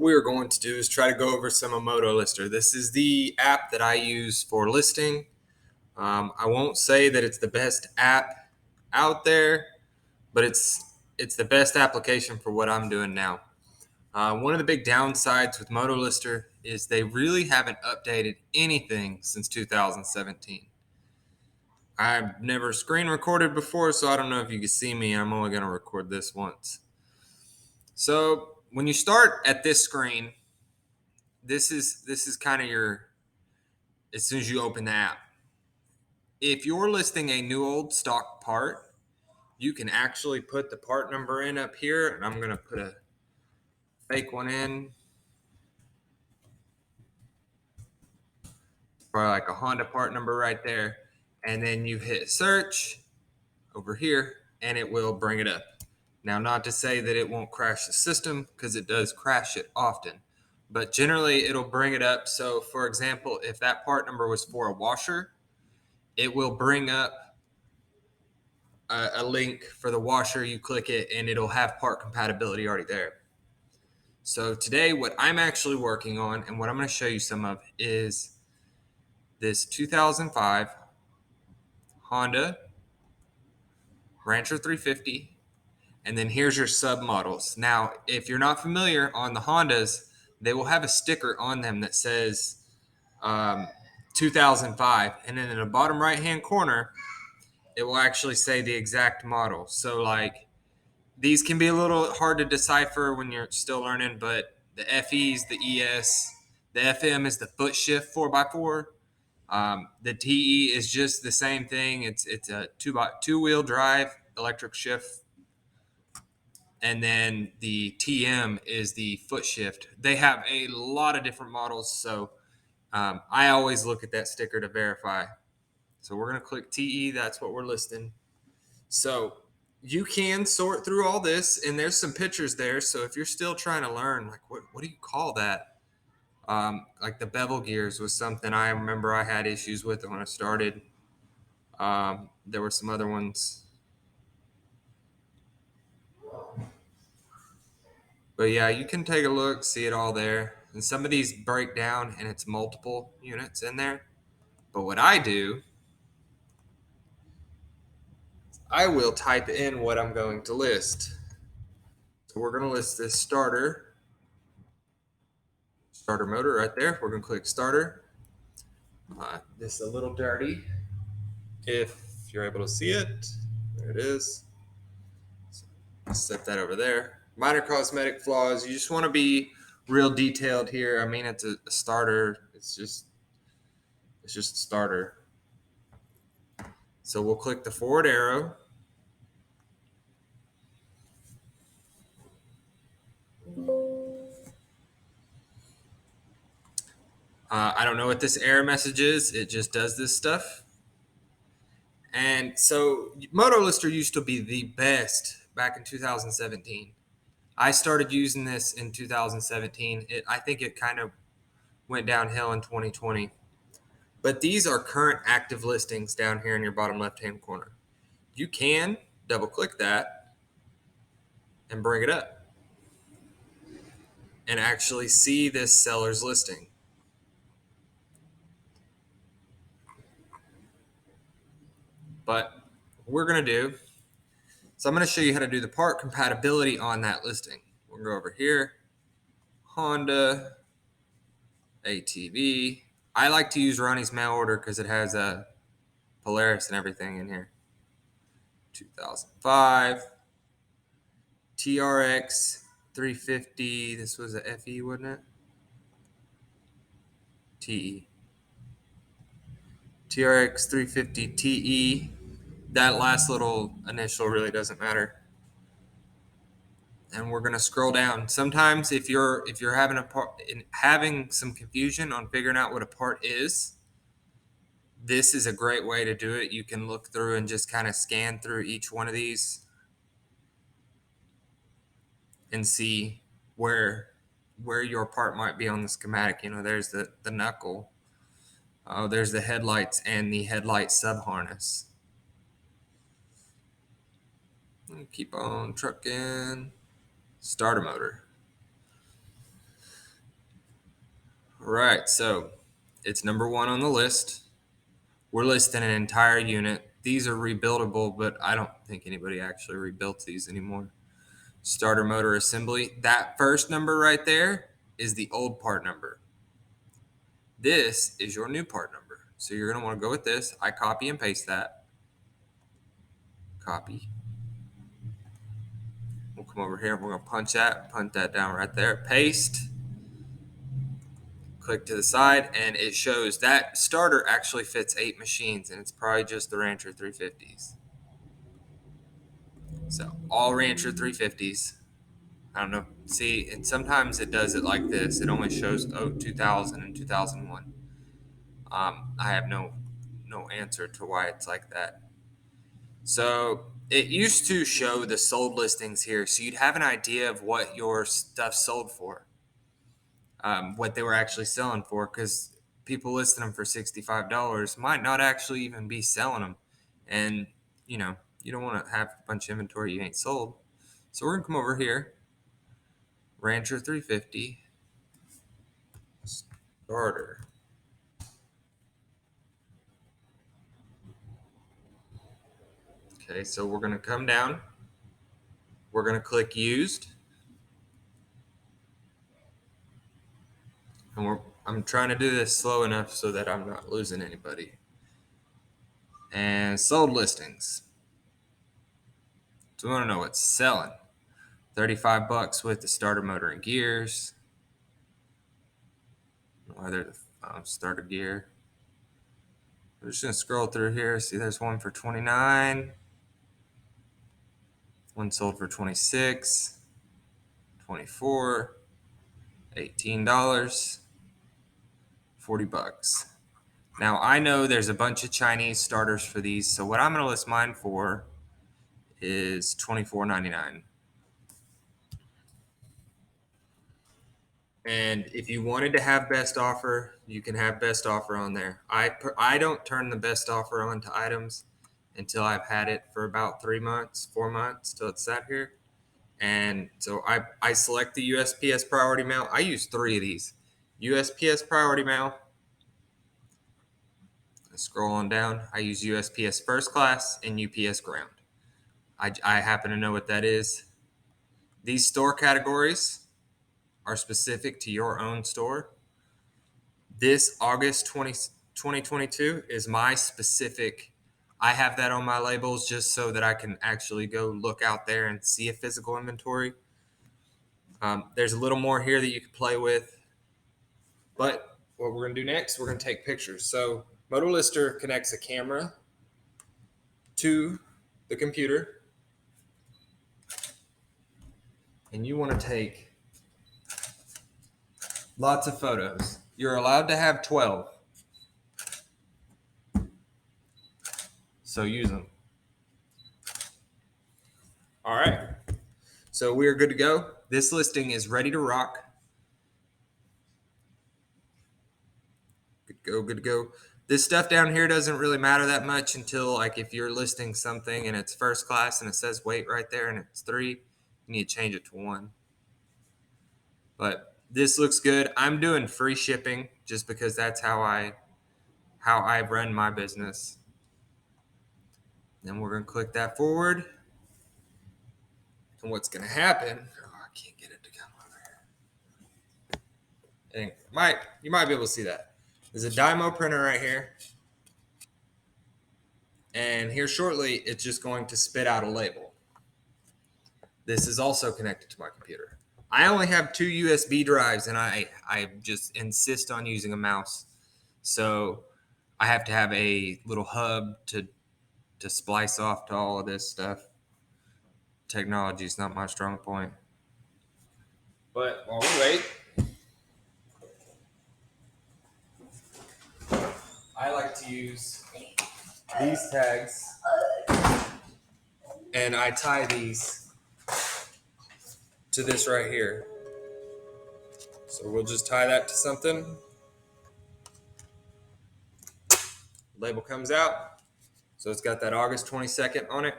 we're going to do is try to go over some of MotoLister. This is the app that I use for listing. I won't say that it's the best app out there, but it's the best application for what I'm doing now. One of the big downsides with MotoLister is they really haven't updated anything since 2017. I've never screen recorded before, so I don't know if you can see me. I'm only going to record this once. So when you start at this screen, this is kind of your, as soon as you open the app. If you're listing a new old stock part, you can actually put the part number in up here, and I'm going to put a fake one in. Probably like a Honda part number right there. And then you hit search over here and it will bring it up. Now, not to say that it won't crash the system, because it does crash it often, but generally it'll bring it up. So for example, if that part number was for a washer, it will bring up a link for the washer. You click it and it'll have part compatibility already there. So today what I'm actually working on and what I'm going to show you some of is this 2005 Honda Rancher 350, and then here's your submodels. Now, if you're not familiar on the Hondas, they will have a sticker on them that says 2005, and then in the bottom right hand corner, it will actually say the exact model. So like these can be a little hard to decipher when you're still learning, but the FE's the ES, the FM is the foot shift 4x4. The TE is just the same thing. It's a two wheel drive electric shift, and then the TM is the foot shift. They have a lot of different models, so I always look at that sticker to verify. So we're gonna click TE. That's what we're listing. So you can sort through all this, and there's some pictures there. So if you're still trying to learn, like what do you call that? Like the bevel gears was something I remember I had issues with when I started. There were some other ones, but yeah, you can take a look, see it all there. And some of these break down and it's multiple units in there. But what I do, I will type in what I'm going to list. So we're going to list this starter motor right there. We're going to click starter. This is a little dirty. If you're able to see it, there it is. So set that over there. Minor cosmetic flaws. You just want to be real detailed here. I mean, it's a starter. It's just a starter. So we'll click the forward arrow. I don't know what this error message is. It just does this stuff. And so MotoLister used to be the best back in 2017. I started using this in 2017. I think it kind of went downhill in 2020. But these are current active listings down here in your bottom left-hand corner. You can double click that and bring it up and actually see this seller's listing. But we're going to do, so I'm going to show you how to do the part compatibility on that listing. We'll go over here, Honda, ATV. I like to use Ronnie's mail order because it has a Polaris and everything in here. 2005 TRX 350. This was a FE, wasn't it? TE. TRX 350 TE. That last little initial really doesn't matter. And we're gonna scroll down. Sometimes if you're having some confusion on figuring out what a part is, this is a great way to do it. You can look through and just kind of scan through each one of these and see where your part might be on the schematic. You know, there's the knuckle. Oh, there's the headlights and the headlight sub harness. Keep on trucking. Starter motor. Right, so it's number one on the list. We're listing an entire unit. These are rebuildable, but I don't think anybody actually rebuilt these anymore. Starter motor assembly. That first number right there is the old part number. This is your new part number. So you're going to want to go with this. I copy and paste that. Copy. We'll come over here. We're going to punch that down right there. Paste. Click to the side, and it shows that starter actually fits 8 machines, and it's probably just the Rancher 350s. So all Rancher 350s. I don't know. See, and sometimes it does it like this. It only shows 2000 and 2001. I have no answer to why it's like that. So it used to show the sold listings here, so you'd have an idea of what your stuff sold for, what they were actually selling for, because people listing them for $65 might not actually even be selling them, and you don't want to have a bunch of inventory you ain't sold. So we're gonna come over here, Rancher 350 starter. Okay, so we're gonna come down. We're gonna click used, and I'm trying to do this slow enough so that I'm not losing anybody. And sold listings. So we want to know what's selling. $35 with the starter motor and gears. Either the starter gear. We're just gonna scroll through here. See, there's one for 29. One sold for 26. 24. $18. $40. Now I know there's a bunch of Chinese starters for these, so what I'm gonna list mine for is $24.99. And if you wanted to have best offer, you can have best offer on there. I don't turn the best offer on to items until I've had it for about 3 months, 4 months till it's sat here. And so I select the USPS priority mail. I use 3 of these. USPS priority mail. I scroll on down. I use USPS first class and UPS ground. I happen to know what that is. These store categories are specific to your own store. This August 2022 is my specific. I have that on my labels just so that I can actually go look out there and see a physical inventory. There's a little more here that you can play with. But what we're going to do next, we're going to take pictures. So MotoLister connects a camera to the computer. And you want to take lots of photos. You're allowed to have 12. So use them. All right. So we are good to go. This listing is ready to rock. Good to go. This stuff down here doesn't really matter that much until, like, if you're listing something and it's first class and it says weight right there and it's 3, you need to change it to 1. But this looks good. I'm doing free shipping just because that's how I run my business. Then we're going to click that forward. And what's going to happen, I can't get it to come over here. And you might be able to see that. There's a Dymo printer right here. And here shortly, it's just going to spit out a label. This is also connected to my computer. I only have 2 USB drives, and I just insist on using a mouse. So I have to have a little hub to splice off to all of this stuff. Technology is not my strong point. But while we wait, I like to use these tags, and I tie these to this right here. So we'll just tie that to something. Label comes out. So it's got that August 22nd on it.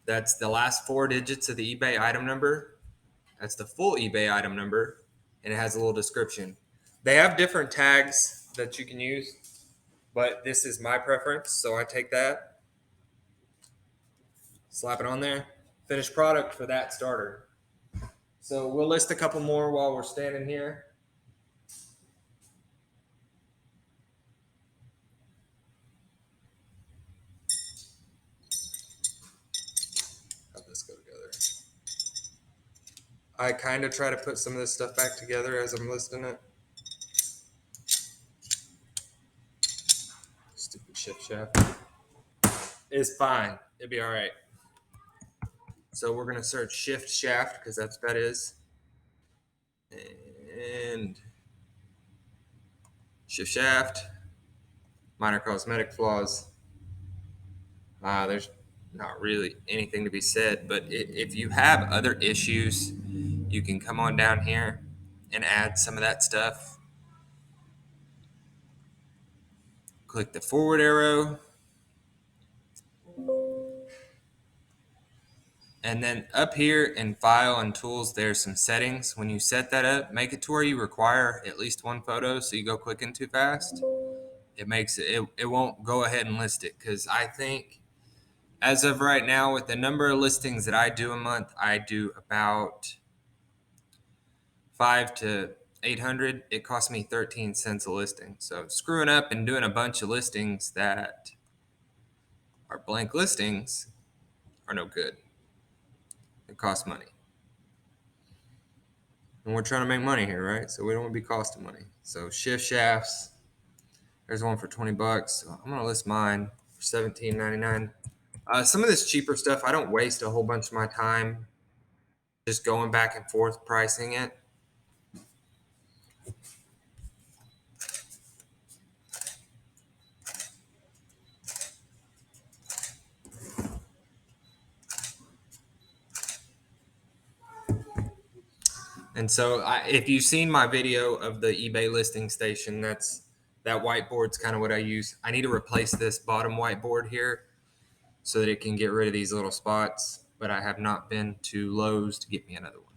That's the last 4 digits of the eBay item number. That's the full eBay item number. And it has a little description. They have different tags that you can use, but this is my preference, so I take that, slap it on there. Finished product for that starter. So we'll list a couple more while we're standing here. How'd this go together? I kind of try to put some of this stuff back together as I'm listing it. Stupid shift shaft. It's fine. It'll be all right. So we're gonna search shift shaft because that's what that is, and shift shaft, minor cosmetic flaws. There's not really anything to be said, but if you have other issues, you can come on down here and add some of that stuff. Click the forward arrow, and then up here in file and tools, there's some settings. When you set that up, make it to where you require at least one photo, so you go clicking too fast. It makes it won't go ahead and list it, because I think as of right now, with the number of listings that I do a month, I do about 5 to 800. It costs me 13 cents a listing. So screwing up and doing a bunch of listings that are blank listings are no good. It costs money. And we're trying to make money here, right? So we don't want to be costing money. So shift shafts. There's one for 20 bucks. So I'm going to list mine for $17.99. Some of this cheaper stuff, I don't waste a whole bunch of my time just going back and forth pricing it. And so if you've seen my video of the eBay listing station, that whiteboard's kind of what I use. I need to replace this bottom whiteboard here so that it can get rid of these little spots, but I have not been to Lowe's to get me another one.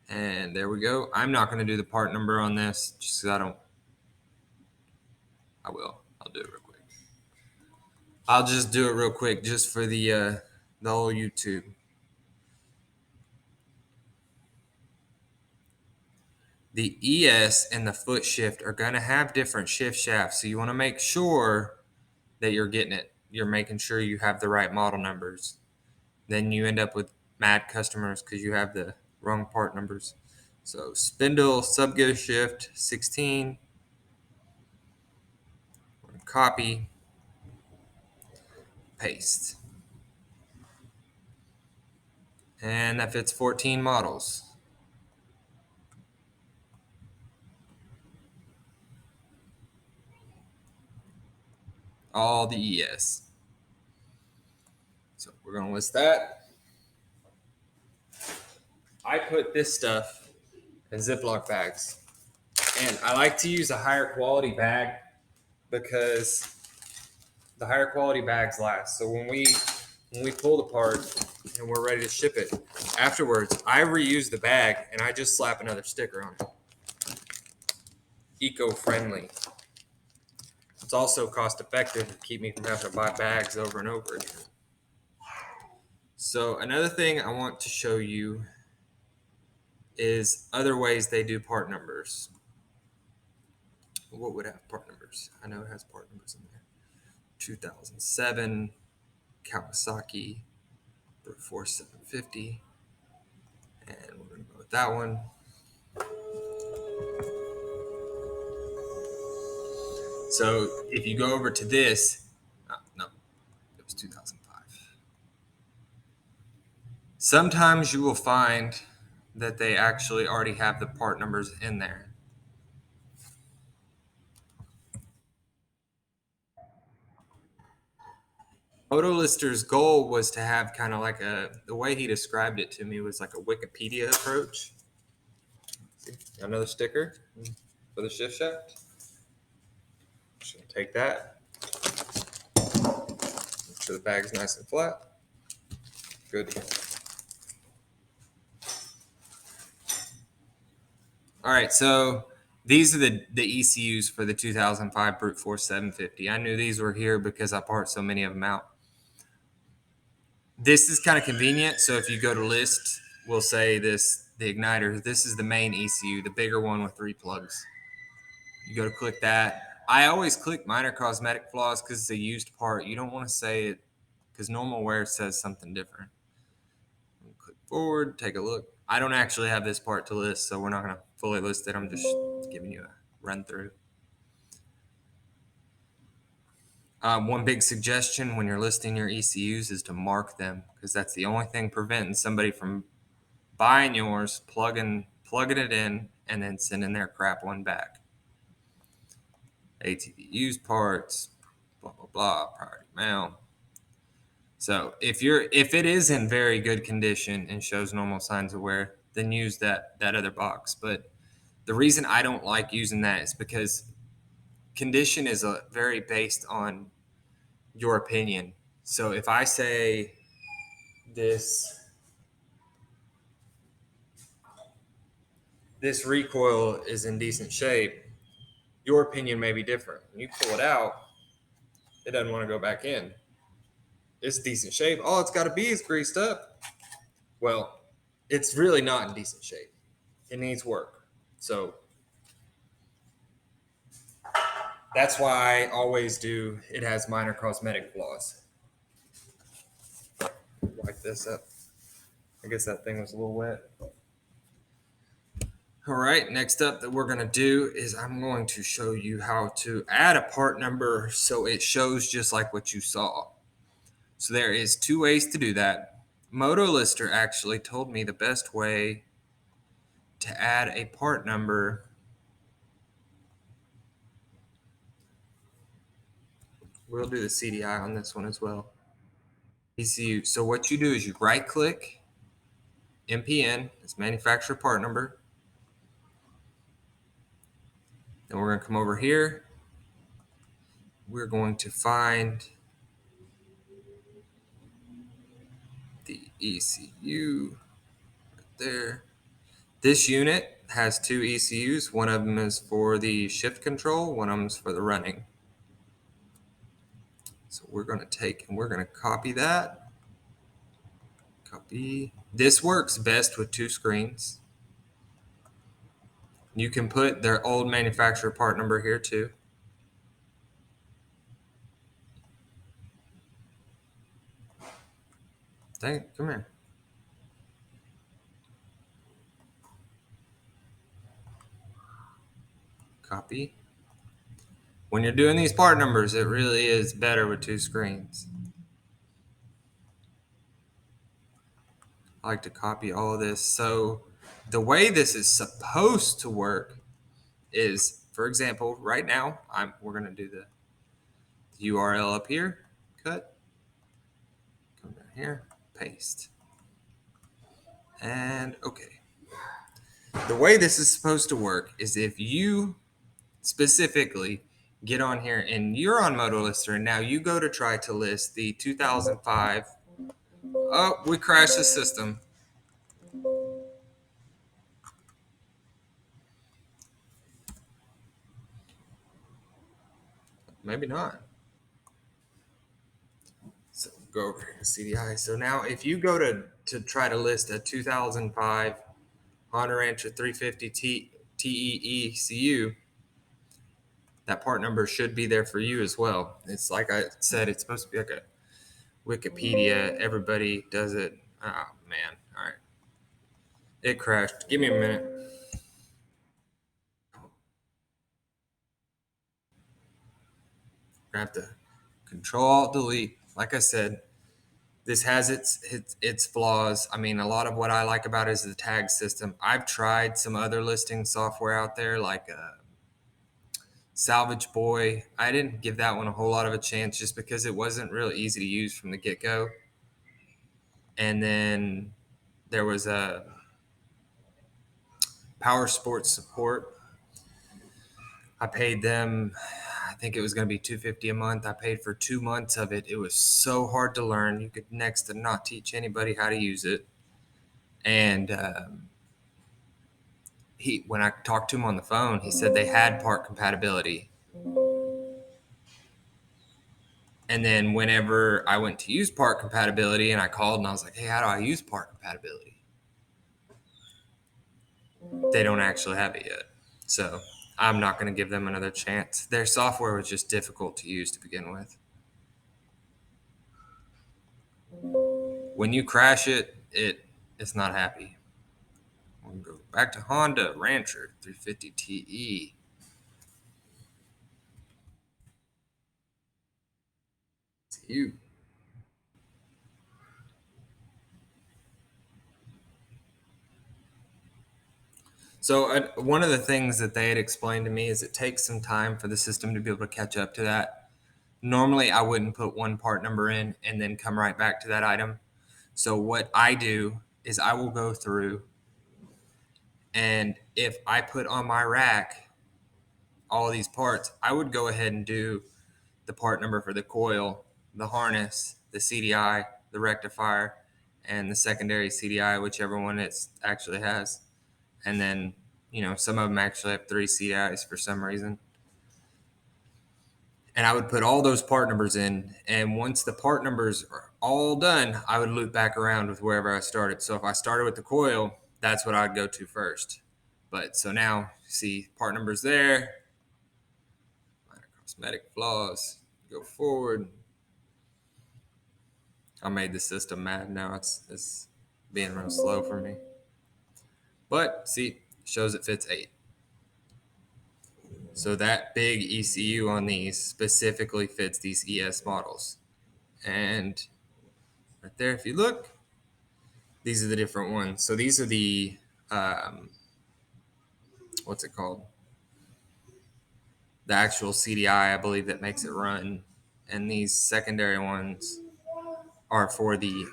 And there we go. I'm not going to do the part number on this just because I will. I'll do it real quick. I'll just do it real quick just for the whole YouTube. The ES and the foot shift are going to have different shift shafts. So you want to make sure that you're getting it. You're making sure you have the right model numbers. Then you end up with mad customers because you have the wrong part numbers. So spindle subgear shift 16. Copy, paste. And that fits 14 models. All the ES. So we're going to list that. I put this stuff in Ziploc bags. And I like to use a higher quality bag because the higher quality bags last. So when we pull the part and we're ready to ship it, afterwards, I reuse the bag and I just slap another sticker on it. Eco-friendly. It's also cost effective to keep me from having to buy bags over and over again. So another thing I want to show you is other ways they do part numbers. What would have part numbers? I know it has part numbers in there. 2007 Kawasaki Brute Force 750. And we're going to go with that one. So if you go over to this, no, it was 2005. Sometimes you will find that they actually already have the part numbers in there. MotoLister's goal was to have kind of like the way he described it to me was like a Wikipedia approach. See, another sticker for the shift shaft. Just gonna take that. Make sure the bag's nice and flat. Good to go. All right, so These are the ECUs for the 2005 Brute Force 750. I knew these were here because I part so many of them out. This is kind of convenient. So if you go to list, we'll say this, the igniter, this is the main ECU, the bigger one with 3 plugs. You go to click that. I always click minor cosmetic flaws because it's a used part. You don't want to say it because normal wear says something different. Click forward, take a look. I don't actually have this part to list, so we're not going to fully list it. I'm just giving you a run through. One big suggestion when you're listing your ECUs is to mark them because that's the only thing preventing somebody from buying yours, plugging it in, and then sending their crap one back. ATV used parts, blah blah blah, priority mount. So if it is in very good condition and shows normal signs of wear, then use that other box. But the reason I don't like using that is because condition is very based on your opinion. So if I say this recoil is in decent shape, your opinion may be different. When you pull it out, it doesn't want to go back in. It's decent shape. All it's got to be is greased up. Well, it's really not in decent shape. It needs work. So that's why I always do. It has minor cosmetic flaws. Wipe this up. I guess that thing was a little wet. All right, next up that we're going to do is I'm going to show you how to add a part number so it shows just like what you saw. So there is 2 ways to do that. MotoLister actually told me the best way to add a part number. We'll do the CDI on this one as well. ECU. So what you do is you right click MPN, it's manufacturer part number. Then we're going to come over here. We're going to find the ECU right there. This unit has 2 ECUs. One of them is for the shift control. One of them is for the running. So we're going to take and we're going to copy that. Copy. This works best with 2 screens. You can put their old manufacturer part number here too. Dang it, come here. Copy. When you're doing these part numbers, it really is better with 2 screens. I like to copy all of this. So the way this is supposed to work is, for example, right now, we're going to do the URL up here, cut, come down here, paste, and okay. The way this is supposed to work is if you specifically get on here and you're on MotoLister and now you go to try to list the 2005. Oh, we crashed the system. Maybe not. So go over here to CDI. So now if you go to try to list a 2005 Honda Rancher 350 TEE CU, that part number should be there for you as well. It's like I said, it's supposed to be like a Wikipedia. Everybody does it. Oh, man. All right. It crashed. Give me a minute. I have to Control-Alt-Delete. Like I said, this has its flaws. I mean, a lot of what I like about it is the tag system. I've tried some other listing software out there like Salvage Boy. I didn't give that one a whole lot of a chance just because it wasn't really easy to use from the get-go. And then there was a Power Sports Support. I paid them, I think it was going to be $250 a month. I paid for 2 months of it. It was so hard to learn. You could next to not teach anybody how to use it. And when I talked to him on the phone, he said they had part compatibility. And then whenever I went to use part compatibility and I called and I was like, hey, how do I use part compatibility? They don't actually have it yet. So I'm not going to give them another chance. Their software was just difficult to use to begin with. When you crash it, it's not happy. We'll go back to Honda Rancher 350 TE. It's you. So one of the things that they had explained to me is it takes some time for the system to be able to catch up to that. Normally, I wouldn't put one part number in and then come right back to that item. So what I do is I will go through, and if I put on my rack all these parts, I would go ahead and do the part number for the coil, the harness, the CDI, the rectifier, and the secondary CDI, whichever one it actually has. And then, some of them actually have 3 CDIs for some reason. And I would put all those part numbers in. And once the part numbers are all done, I would loop back around with wherever I started. So if I started with the coil, that's what I'd go to first. But so now, see, part numbers there, minor cosmetic flaws, go forward. I made the system mad now. It's being real slow for me. But see, shows it fits 8. So that big ECU on these specifically fits these ES models. And right there, if you look, these are the different ones. So these are the, what's it called? The actual CDI, I believe, that makes it run. And these secondary ones are for the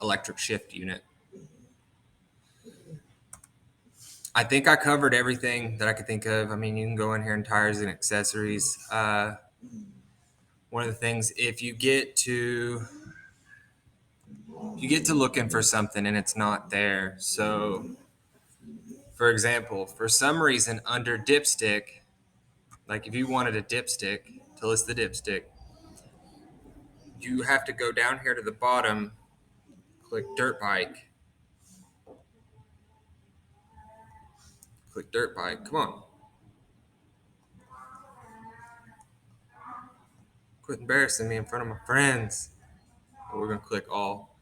electric shift unit. I think I covered everything that I could think of. I mean, you can go in here in tires and accessories. One of the things, if you get to looking for something and it's not there. So, for example, for some reason under dipstick, like if you wanted a dipstick to list the dipstick, you have to go down here to the bottom, click dirt bike, Come on. Quit embarrassing me in front of my friends. We're going to click all.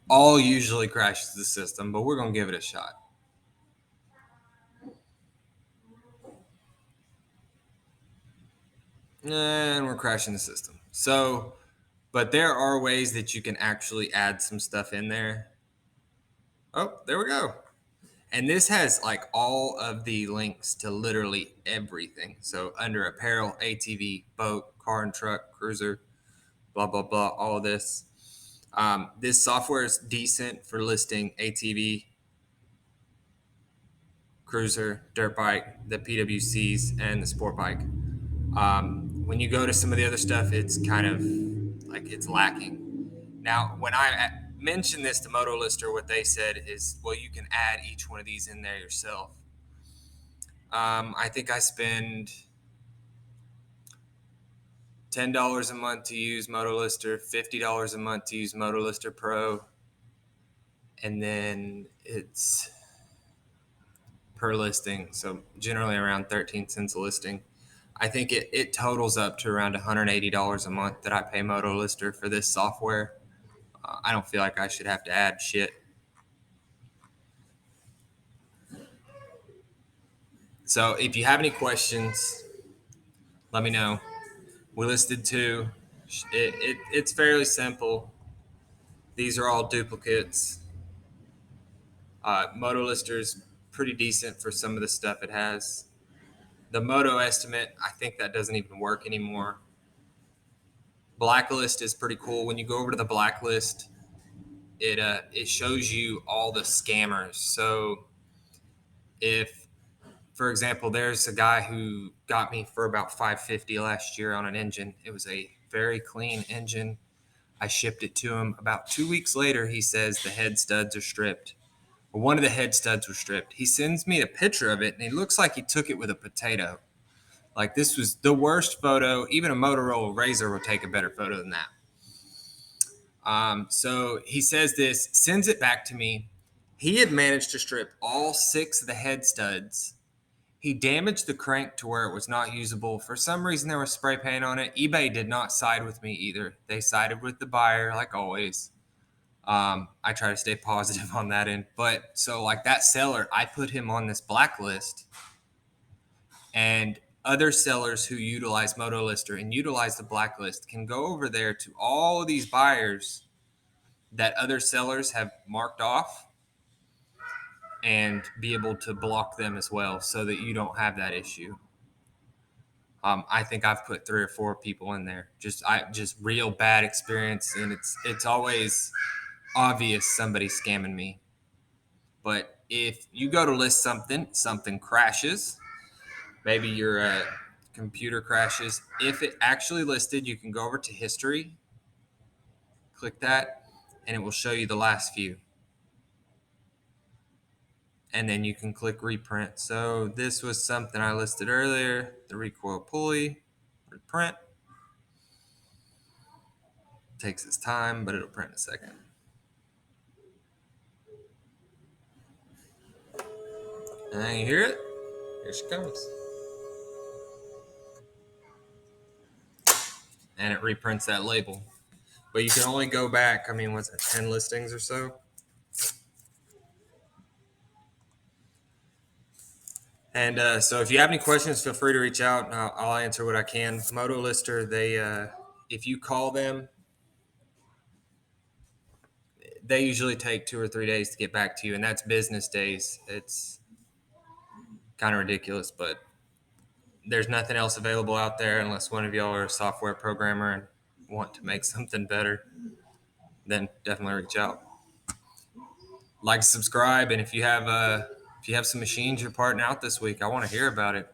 All usually crashes the system, but we're going to give it a shot. And we're crashing the system. So, but there are ways that you can actually add some stuff in there. Oh, there we go. And this has like all of the links to literally everything. So under apparel, ATV, boat, car and truck, cruiser, blah, blah, blah, all of this. This software is decent for listing ATV, cruiser, dirt bike, the PWCs, and the sport bike. When you go to some of the other stuff, it's kind of like it's lacking. Now, when I mentioned this to MotoLister, what they said is, well, you can add each one of these in there yourself. I think I spend $10 a month to use MotoLister, $50 a month to use MotoLister Pro, and then it's per listing. So generally around 13 cents a listing. I think it totals up to around $180 a month that I pay MotoLister for this software. I don't feel like I should have to add shit. So if you have any questions, let me know. We listed 2. It's fairly simple. These are all duplicates. MotoLister is pretty decent for some of the stuff it has. The Moto Estimate, I think that doesn't even work anymore. Blacklist is pretty cool. When you go over to the Blacklist, it shows you all the scammers. So if, for example, there's a guy who got me for about $550 last year on an engine. It was a very clean engine. I shipped it to him. About 2 weeks later, he says the head studs are stripped. One of the head studs was stripped. He sends me a picture of it, and he looks like he took it with a potato. Like, this was the worst photo. Even a Motorola Razr will take a better photo than that. So he says this, sends it back to me. He had managed to strip all 6 of the head studs. He damaged the crank to where it was not usable. For some reason, there was spray paint on it. eBay did not side with me either. They sided with the buyer, like always. I try to stay positive on that end. But so, like, that seller, I put him on this blacklist, and other sellers who utilize MotoLister and utilize the blacklist can go over there to all of these buyers that other sellers have marked off and be able to block them as well, so that you don't have that issue. I think I've put 3 or 4 people in there. Just real bad experience, and it's always obvious somebody's scamming me. But if you go to list something crashes, maybe your computer crashes. If it actually listed, you can go over to history, click that, and it will show you the last few. And then you can click reprint. So this was something I listed earlier, the recoil pulley, reprint. Takes its time, but it'll print in a second. And you hear it? Here she comes. And it reprints that label. But you can only go back, I mean, what's it, 10 listings or so? And so if you have any questions, feel free to reach out. And I'll answer what I can. MotoLister, if you call them, they usually take 2 or 3 days to get back to you, and that's business days. It's kind of ridiculous, but there's nothing else available out there unless one of y'all are a software programmer and want to make something better. Then definitely reach out. Like, subscribe, and if you have some machines you're parting out this week, I want to hear about it.